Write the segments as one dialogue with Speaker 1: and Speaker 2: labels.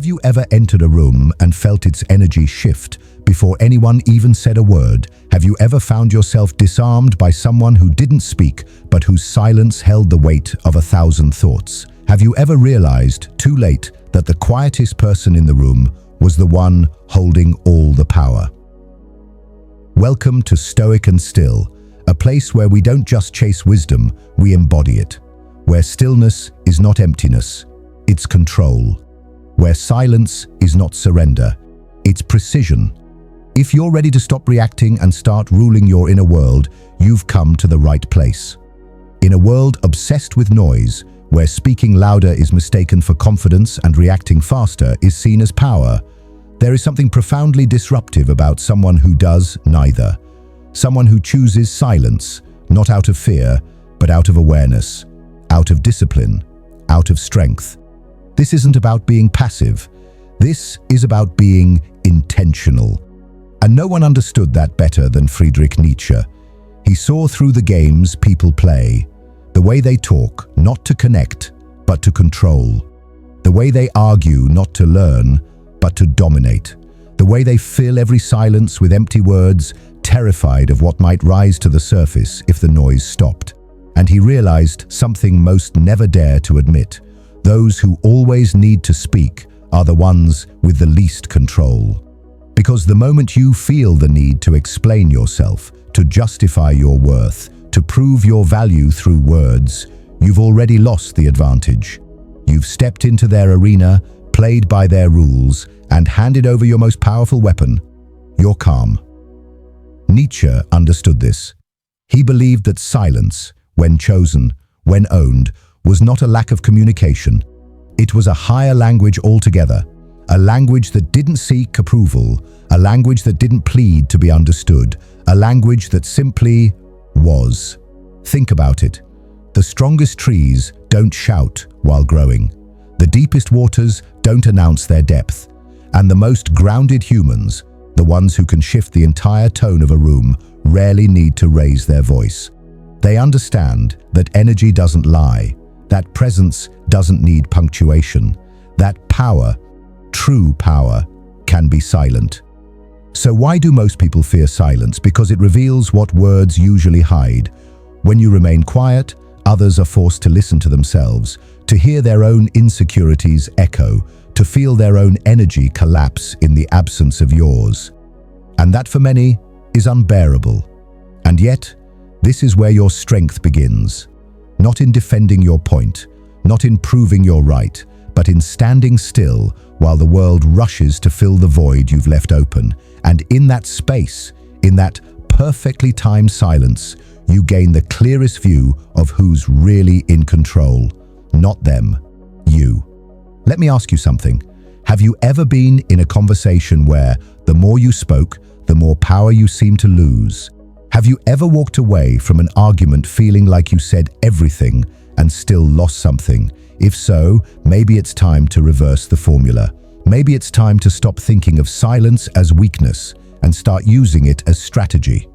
Speaker 1: you ever entered a room and felt its energy shift before anyone even said a word? Have you ever found yourself disarmed by someone who didn't speak, but whose silence held the weight of 1,000 thoughts? Have you ever realized, too late, that the quietest person in the room was the one holding all the power? Welcome to Stoic and Still, a place where we don't just chase wisdom, we embody it. Where stillness is not emptiness, it's control. Where silence is not surrender, it's precision. If you're ready to stop reacting and start ruling your inner world, you've come to the right place. In a world obsessed with noise, where speaking louder is mistaken for confidence and reacting faster is seen as power, there is something profoundly disruptive about someone who does neither. Someone who chooses silence, not out of fear, but out of awareness, out of discipline, out of strength. This isn't about being passive. This is about being intentional. And no one understood that better than Friedrich Nietzsche. He saw through the games people play, the way they talk, not to connect, but to control. The way they argue, not to learn, but to dominate. The way they fill every silence with empty words, terrified of what might rise to the surface if the noise stopped. And he realized something most never dare to admit. Those who always need to speak are the ones with the least control. Because the moment you feel the need to explain yourself, to justify your worth, to prove your value through words, you've already lost the advantage. You've stepped into their arena, played by their rules, and handed over your most powerful weapon, your calm. Nietzsche understood this. He believed that silence, when chosen, when owned, was not a lack of communication. It was a higher language altogether, a language that didn't seek approval, a language that didn't plead to be understood, a language that simply was. Think about it. The strongest trees don't shout while growing. The deepest waters don't announce their depth. And the most grounded humans, the ones who can shift the entire tone of a room, rarely need to raise their voice. They understand that energy doesn't lie, that presence doesn't need punctuation, that power, true power, can be silent. So why do most people fear silence? Because it reveals what words usually hide. When you remain quiet, others are forced to listen to themselves, to hear their own insecurities echo, to feel their own energy collapse in the absence of yours. And that for many is unbearable. And yet, this is where your strength begins. Not in defending your point, not in proving you're right, but in standing still while the world rushes to fill the void you've left open. And in that space, in that perfectly timed silence, you gain the clearest view of who's really in control. Not them, you. Let me ask you something. Have you ever been in a conversation where the more you spoke, the more power you seemed to lose? Have you ever walked away from an argument feeling like you said everything and still lost something? If so, maybe it's time to reverse the formula. Maybe it's time to stop thinking of silence as weakness and start using it as strategy.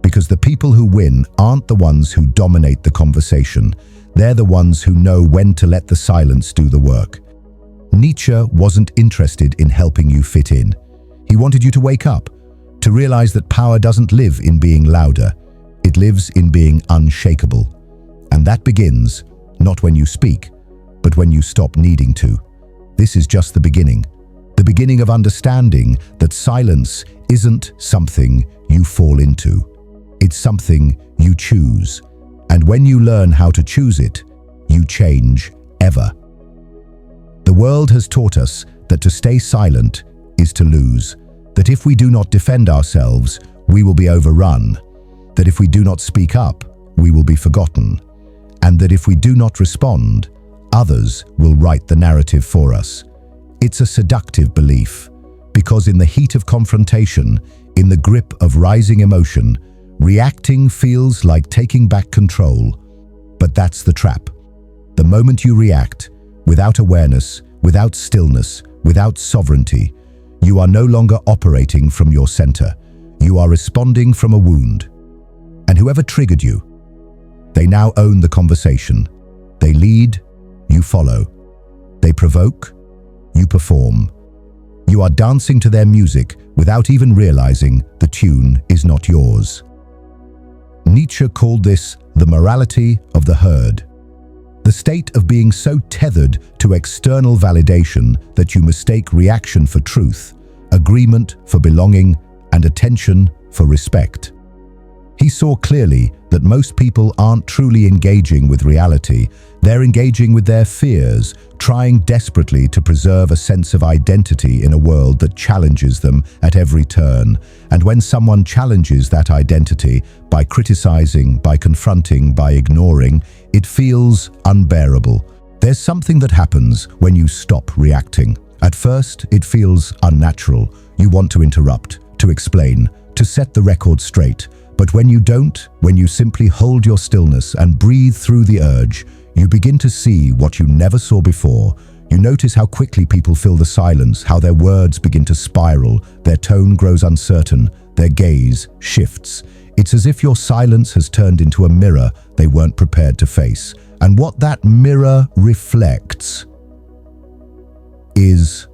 Speaker 1: Because the people who win aren't the ones who dominate the conversation. They're the ones who know when to let the silence do the work. Nietzsche wasn't interested in helping you fit in. He wanted you to wake up, to realize that power doesn't live in being louder. It lives in being unshakable. And that begins, not when you speak, but when you stop needing to. This is just the beginning of understanding that silence isn't something you fall into. It's something you choose. And when you learn how to choose it, you change ever. The world has taught us that to stay silent is to lose, that if we do not defend ourselves, we will be overrun, that if we do not speak up, we will be forgotten, and that if we do not respond, others will write the narrative for us. It's a seductive belief, because in the heat of confrontation, in the grip of rising emotion, reacting feels like taking back control. But that's the trap. The moment you react, without awareness, without stillness, without sovereignty, you are no longer operating from your center. You are responding from a wound. And whoever triggered you, they now own the conversation. They lead, you follow. They provoke, you perform. You are dancing to their music without even realizing the tune is not yours. Nietzsche called this the morality of the herd. The state of being so tethered to external validation that you mistake reaction for truth, agreement for belonging, and attention for respect. He saw clearly that most people aren't truly engaging with reality. They're engaging with their fears, trying desperately to preserve a sense of identity in a world that challenges them at every turn. And when someone challenges that identity by criticizing, by confronting, by ignoring, it feels unbearable. There's something that happens when you stop reacting. At first, it feels unnatural. You want to interrupt, to explain, to set the record straight. But when you don't, when you simply hold your stillness and breathe through the urge, you begin to see what you never saw before. You notice how quickly people fill the silence, how their words begin to spiral, their tone grows uncertain, their gaze shifts. It's as if your silence has turned into a mirror they weren't prepared to face. And what that mirror reflects is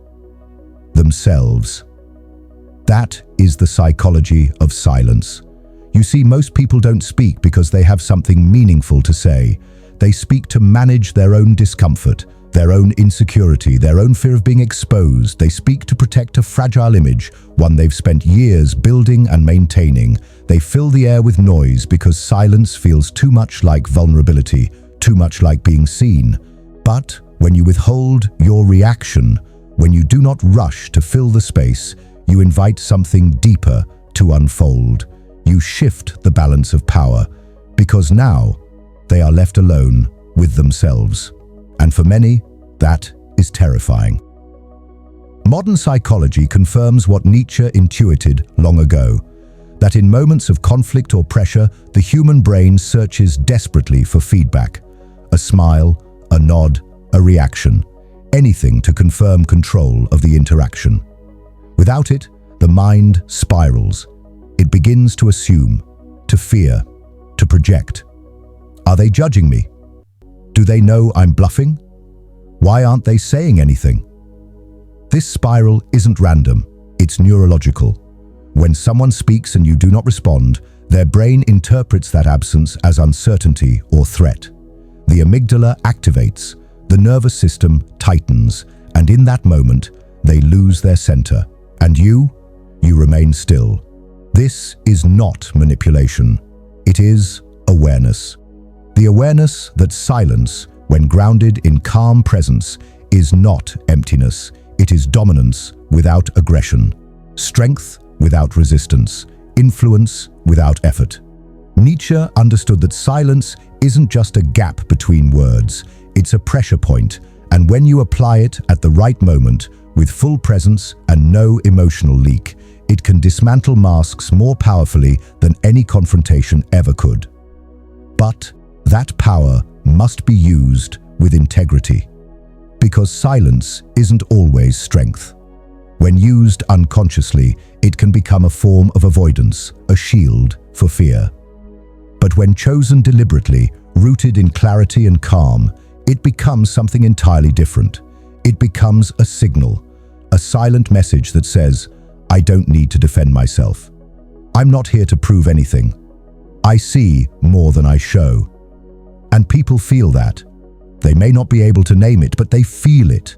Speaker 1: themselves. That is the psychology of silence. You see, most people don't speak because they have something meaningful to say. They speak to manage their own discomfort, their own insecurity, their own fear of being exposed. They speak to protect a fragile image, one they've spent years building and maintaining. They fill the air with noise because silence feels too much like vulnerability, too much like being seen. But when you withhold your reaction, when you do not rush to fill the space, you invite something deeper to unfold. You shift the balance of power, because now they are left alone with themselves. And for many, that is terrifying. Modern psychology confirms what Nietzsche intuited long ago, that in moments of conflict or pressure, the human brain searches desperately for feedback. A smile, a nod, a reaction, anything to confirm control of the interaction. Without it, the mind spirals. It begins to assume, to fear, to project. Are they judging me? Do they know I'm bluffing? Why aren't they saying anything? This spiral isn't random, it's neurological. When someone speaks and you do not respond, their brain interprets that absence as uncertainty or threat. The amygdala activates, the nervous system tightens, and in that moment, they lose their center. And you remain still. This is not manipulation. It is awareness. The awareness that silence, when grounded in calm presence, is not emptiness. It is dominance without aggression, strength without resistance, influence without effort. Nietzsche understood that silence isn't just a gap between words, it's a pressure point, and when you apply it at the right moment, with full presence and no emotional leak, it can dismantle masks more powerfully than any confrontation ever could. But that power must be used with integrity, because silence isn't always strength. When used unconsciously, it can become a form of avoidance, a shield for fear. But when chosen deliberately, rooted in clarity and calm, it becomes something entirely different. It becomes a signal, a silent message that says, I don't need to defend myself. I'm not here to prove anything. I see more than I show. And people feel that. They may not be able to name it, but they feel it.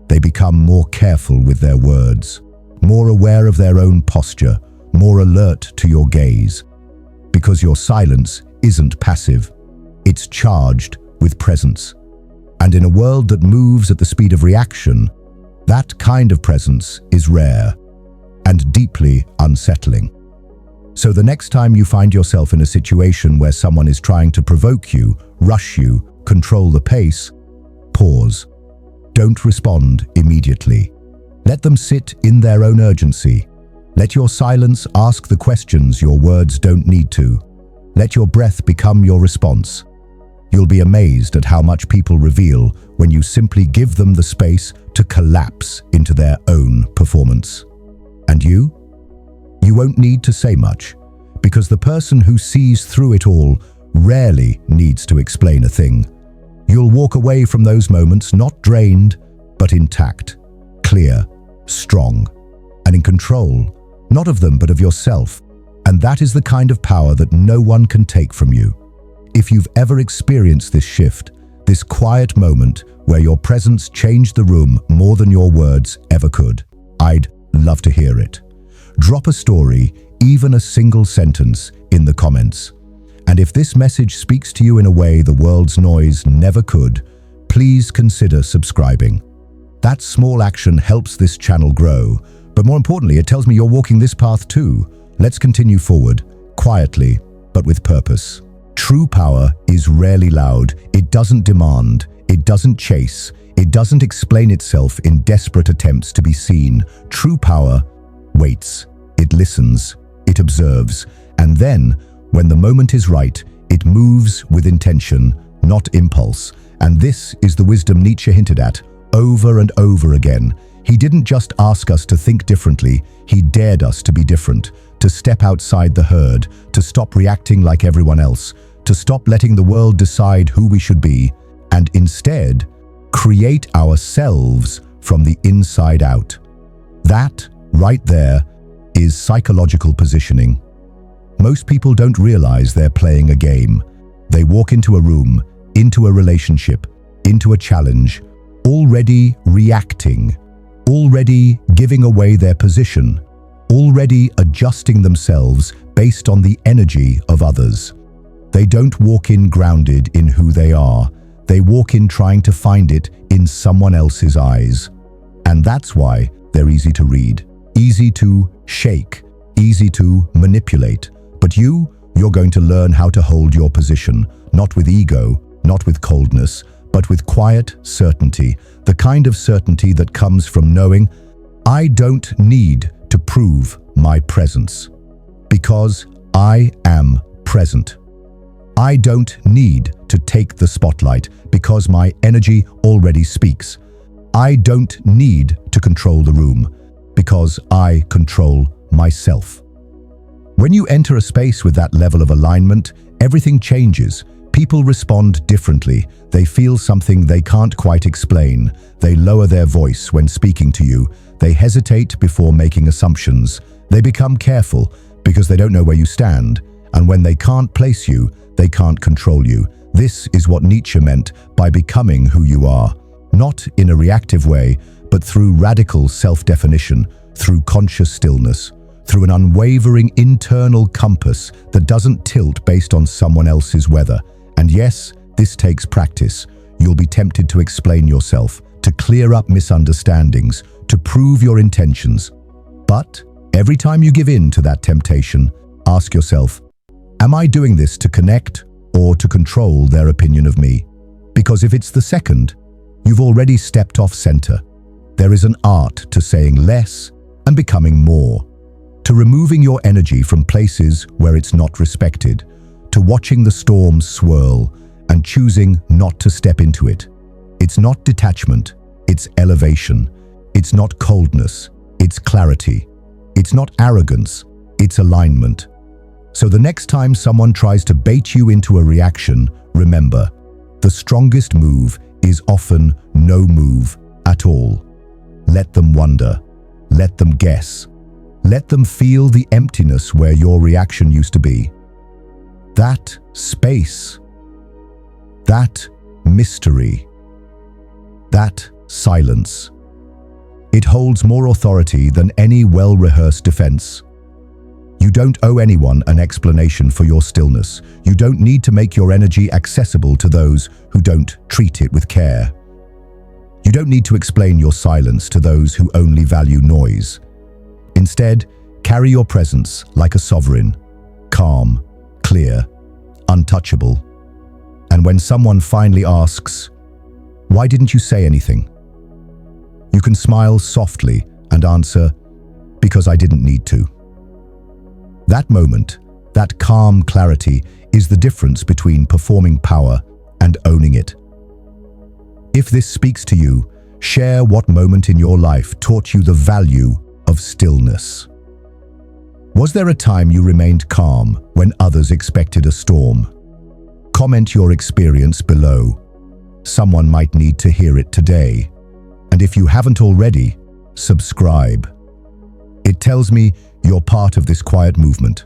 Speaker 1: They become more careful with their words, more aware of their own posture, more alert to your gaze. Because your silence isn't passive. It's charged with presence. And in a world that moves at the speed of reaction, that kind of presence is rare and deeply unsettling. So the next time you find yourself in a situation where someone is trying to provoke you, rush you, control the pace, pause. Don't respond immediately. Let them sit in their own urgency. Let your silence ask the questions your words don't need to. Let your breath become your response. You'll be amazed at how much people reveal when you simply give them the space to collapse into their own performance. And you won't need to say much, because the person who sees through it all rarely needs to explain a thing. You'll walk away from those moments not drained, but intact, clear, strong, and in control, not of them but of yourself. And that is the kind of power that no one can take from you. If you've ever experienced this shift, this quiet moment where your presence changed the room more than your words ever could, I'd love to hear it. Drop a story, even a single sentence, in the comments. And if this message speaks to you in a way the world's noise never could, please consider subscribing. That small action helps this channel grow, but more importantly, it tells me you're walking this path too. Let's continue forward, quietly, but with purpose. True power is rarely loud. It doesn't demand, it doesn't chase, it doesn't explain itself in desperate attempts to be seen. True power waits, it listens, it observes, and then, when the moment is right, it moves with intention, not impulse. And this is the wisdom Nietzsche hinted at over and over again. He didn't just ask us to think differently, he dared us to be different, to step outside the herd, to stop reacting like everyone else, to stop letting the world decide who we should be, and instead, create ourselves from the inside out. That, right there, is psychological positioning. Most people don't realize they're playing a game. They walk into a room, into a relationship, into a challenge, already reacting, already giving away their position, already adjusting themselves based on the energy of others. They don't walk in grounded in who they are. They walk in trying to find it in someone else's eyes. And that's why they're easy to read, easy to shake, easy to manipulate. But you're going to learn how to hold your position, not with ego, not with coldness, but with quiet certainty, the kind of certainty that comes from knowing, I don't need to prove my presence, because I am present. I don't need to take the spotlight, because my energy already speaks. I don't need to control the room, because I control myself. When you enter a space with that level of alignment, everything changes. People respond differently. They feel something they can't quite explain. They lower their voice when speaking to you. They hesitate before making assumptions. They become careful because they don't know where you stand. And when they can't place you, they can't control you. This is what Nietzsche meant by becoming who you are. Not in a reactive way, but through radical self-definition, through conscious stillness, through an unwavering internal compass that doesn't tilt based on someone else's weather. And yes, this takes practice. You'll be tempted to explain yourself, to clear up misunderstandings, to prove your intentions. But every time you give in to that temptation, ask yourself, am I doing this to connect or to control their opinion of me? Because if it's the second, you've already stepped off center. There is an art to saying less and becoming more, to removing your energy from places where it's not respected, to watching the storm swirl and choosing not to step into it. It's not detachment, it's elevation. It's not coldness, it's clarity. It's not arrogance, it's alignment. So the next time someone tries to bait you into a reaction, remember, the strongest move is often no move at all. Let them wonder, let them guess. Let them feel the emptiness where your reaction used to be. That space, that mystery, that silence. It holds more authority than any well-rehearsed defense. You don't owe anyone an explanation for your stillness. You don't need to make your energy accessible to those who don't treat it with care. You don't need to explain your silence to those who only value noise. Instead, carry your presence like a sovereign, calm, clear, untouchable. And when someone finally asks, "Why didn't you say anything?" you can smile softly and answer, "Because I didn't need to." That moment, that calm clarity, is the difference between performing power and owning it. If this speaks to you, share what moment in your life taught you the value of stillness. Was there a time you remained calm when others expected a storm? Comment your experience below. Someone might need to hear it today. And if you haven't already, subscribe. It tells me you're part of this quiet movement,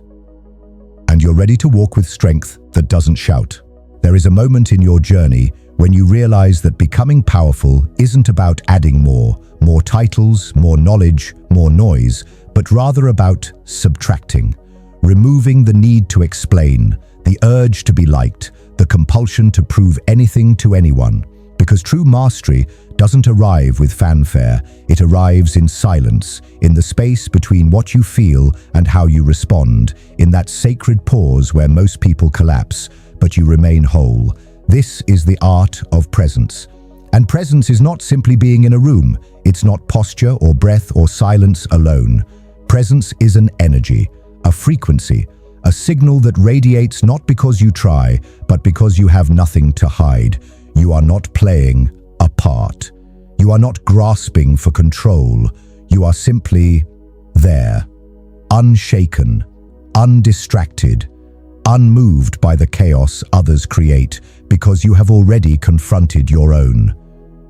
Speaker 1: and you're ready to walk with strength that doesn't shout. There is a moment in your journey when you realize that becoming powerful isn't about adding more titles, more knowledge, more noise, but rather about subtracting, removing the need to explain, the urge to be liked, the compulsion to prove anything to anyone. Because true mastery doesn't arrive with fanfare, it arrives in silence, in the space between what you feel and how you respond, in that sacred pause where most people collapse, but you remain whole. This is the art of presence. And presence is not simply being in a room. It's not posture or breath or silence alone. Presence is an energy, a frequency, a signal that radiates not because you try, but because you have nothing to hide. You are not playing a part. You are not grasping for control. You are simply there, unshaken, undistracted, unmoved by the chaos others create, because you have already confronted your own.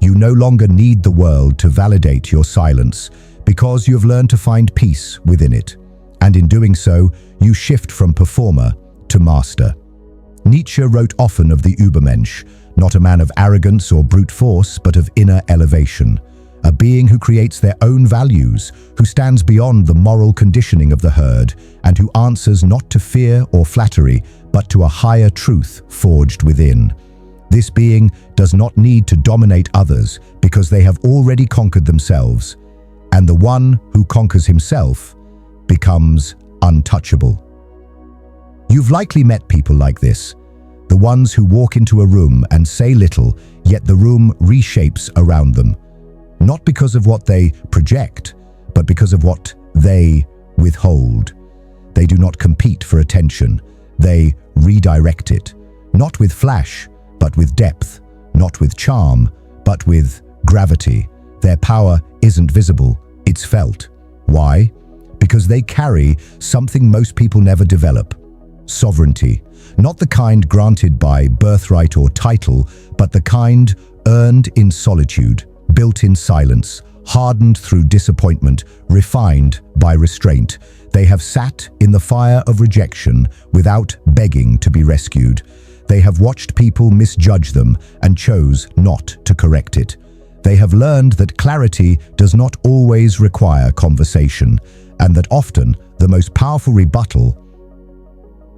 Speaker 1: You no longer need the world to validate your silence, because you have learned to find peace within it. And in doing so, you shift from performer to master. Nietzsche wrote often of the Übermensch, not a man of arrogance or brute force, but of inner elevation. A being who creates their own values, who stands beyond the moral conditioning of the herd, and who answers not to fear or flattery, but to a higher truth forged within. This being does not need to dominate others because they have already conquered themselves, and the one who conquers himself becomes untouchable. You've likely met people like this, the ones who walk into a room and say little, yet the room reshapes around them. Not because of what they project, but because of what they withhold. They do not compete for attention. They redirect it. Not with flash, but with depth. Not with charm, but with gravity. Their power isn't visible, it's felt. Why? Because they carry something most people never develop. Sovereignty. Not the kind granted by birthright or title, but the kind earned in solitude, built in silence, hardened through disappointment, refined by restraint. They have sat in the fire of rejection without begging to be rescued. They have watched people misjudge them and chose not to correct it. They have learned that clarity does not always require conversation, and that often the most powerful rebuttal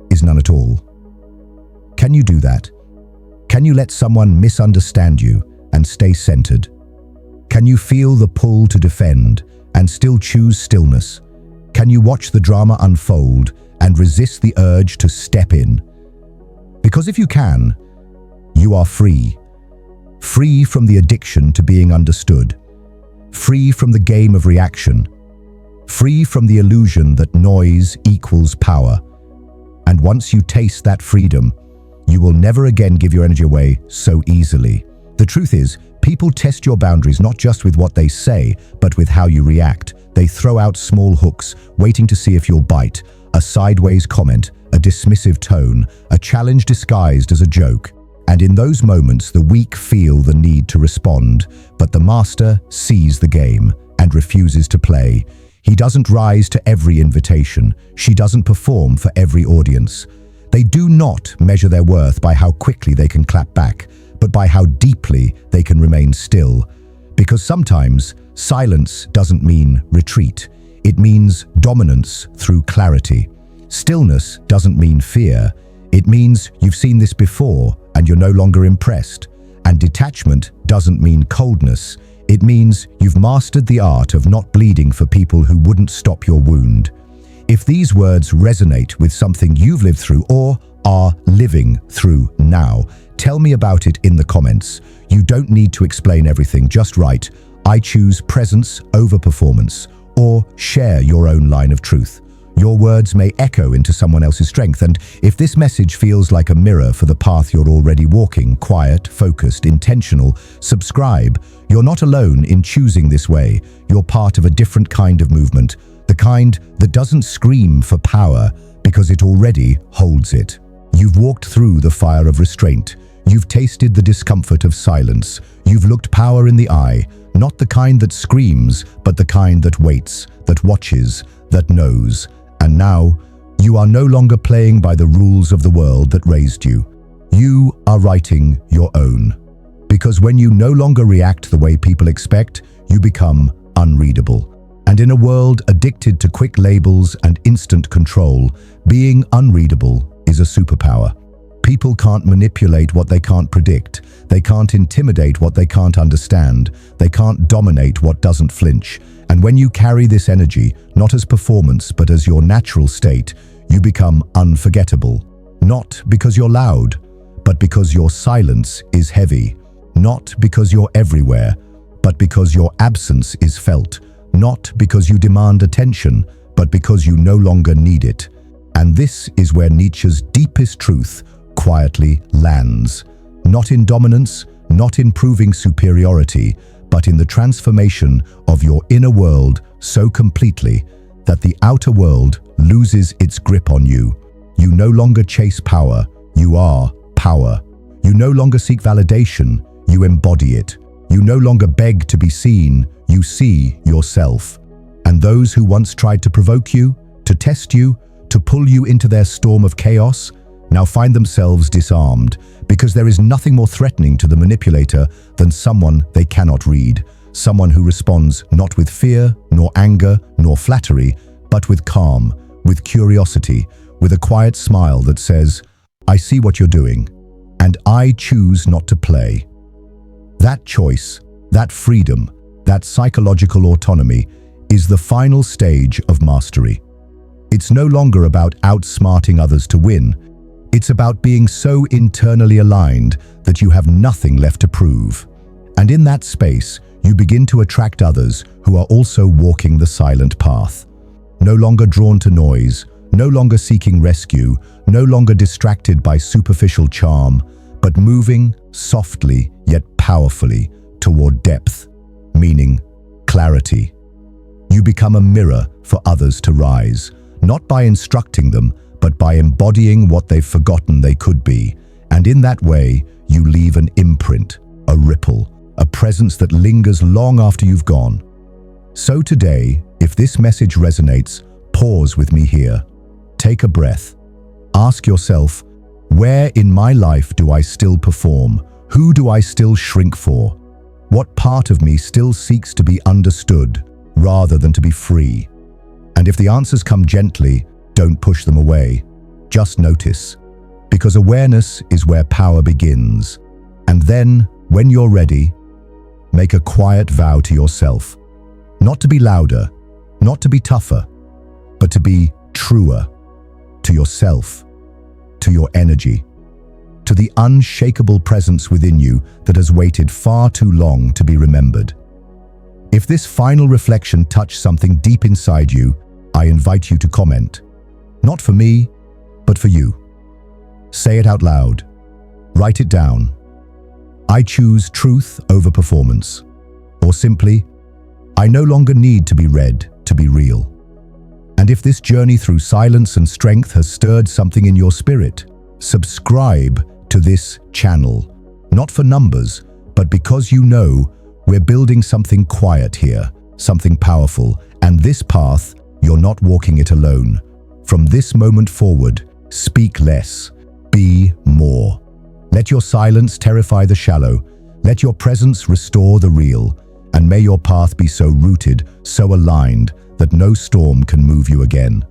Speaker 1: is none at all. Can you do that? Can you let someone misunderstand you and stay centered? Can you feel the pull to defend and still choose stillness? Can you watch the drama unfold and resist the urge to step in? Because if you can, you are free. Free from the addiction to being understood. Free from the game of reaction. Free from the illusion that noise equals power. And once you taste that freedom, you will never again give your energy away so easily. The truth is, people test your boundaries not just with what they say, but with how you react. They throw out small hooks, waiting to see if you'll bite. A sideways comment, a dismissive tone, a challenge disguised as a joke. And in those moments, the weak feel the need to respond, but the master sees the game and refuses to play. He doesn't rise to every invitation. She doesn't perform for every audience. They do not measure their worth by how quickly they can clap back, but by how deeply they can remain still. Because sometimes silence doesn't mean retreat. It means dominance through clarity. Stillness doesn't mean fear. It means you've seen this before and you're no longer impressed. And detachment doesn't mean coldness. It means you've mastered the art of not bleeding for people who wouldn't stop your wound. If these words resonate with something you've lived through or are living through now, tell me about it in the comments. You don't need to explain everything, just write, "I choose presence over performance," or share your own line of truth. Your words may echo into someone else's strength, and if this message feels like a mirror for the path you're already walking, quiet, focused, intentional, subscribe. You're not alone in choosing this way. You're part of a different kind of movement, the kind that doesn't scream for power because it already holds it. You've walked through the fire of restraint. You've tasted the discomfort of silence. You've looked power in the eye, not the kind that screams, but the kind that waits, that watches, that knows. And now, you are no longer playing by the rules of the world that raised you. You are writing your own. Because when you no longer react the way people expect, you become unreadable. And in a world addicted to quick labels and instant control, being unreadable is a superpower. People can't manipulate what they can't predict. They can't intimidate what they can't understand. They can't dominate what doesn't flinch. And when you carry this energy, not as performance but as your natural state, you become unforgettable. Not because you're loud, but because your silence is heavy. Not because you're everywhere, but because your absence is felt. Not because you demand attention, but because you no longer need it. And this is where Nietzsche's deepest truth quietly lands. Not in dominance, not in proving superiority, but in the transformation of your inner world so completely that the outer world loses its grip on you. You no longer chase power, you are power. You no longer seek validation, you embody it. You no longer beg to be seen, you see yourself. And those who once tried to provoke you, to test you, to pull you into their storm of chaos, now find themselves disarmed, because there is nothing more threatening to the manipulator than someone they cannot read, someone who responds not with fear, nor anger, nor flattery, but with calm, with curiosity, with a quiet smile that says, "I see what you're doing, and I choose not to play." That choice, that freedom, that psychological autonomy is the final stage of mastery. It's no longer about outsmarting others to win. It's about being so internally aligned that you have nothing left to prove. And in that space, you begin to attract others who are also walking the silent path. No longer drawn to noise, no longer seeking rescue, no longer distracted by superficial charm, but moving softly yet powerfully toward depth, meaning, clarity. You become a mirror for others to rise, not by instructing them, but by embodying what they've forgotten they could be. And in that way, you leave an imprint, a ripple, a presence that lingers long after you've gone. So today, if this message resonates, pause with me here. Take a breath. Ask yourself, where in my life do I still perform? Who do I still shrink for? What part of me still seeks to be understood rather than to be free? And if the answers come gently, don't push them away. Just notice, because awareness is where power begins. And then, when you're ready, make a quiet vow to yourself. Not to be louder, not to be tougher, but to be truer to yourself, to your energy, to the unshakable presence within you that has waited far too long to be remembered. If this final reflection touched something deep inside you, I invite you to comment. Not for me, but for you. Say it out loud. Write it down. I choose truth over performance. Or simply, I no longer need to be read to be real. And if this journey through silence and strength has stirred something in your spirit, subscribe to this channel. Not for numbers, but because you know we're building something quiet here, something powerful, and this path, you're not walking it alone. From this moment forward, speak less, be more. Let your silence terrify the shallow. Let your presence restore the real. And may your path be so rooted, so aligned, that no storm can move you again.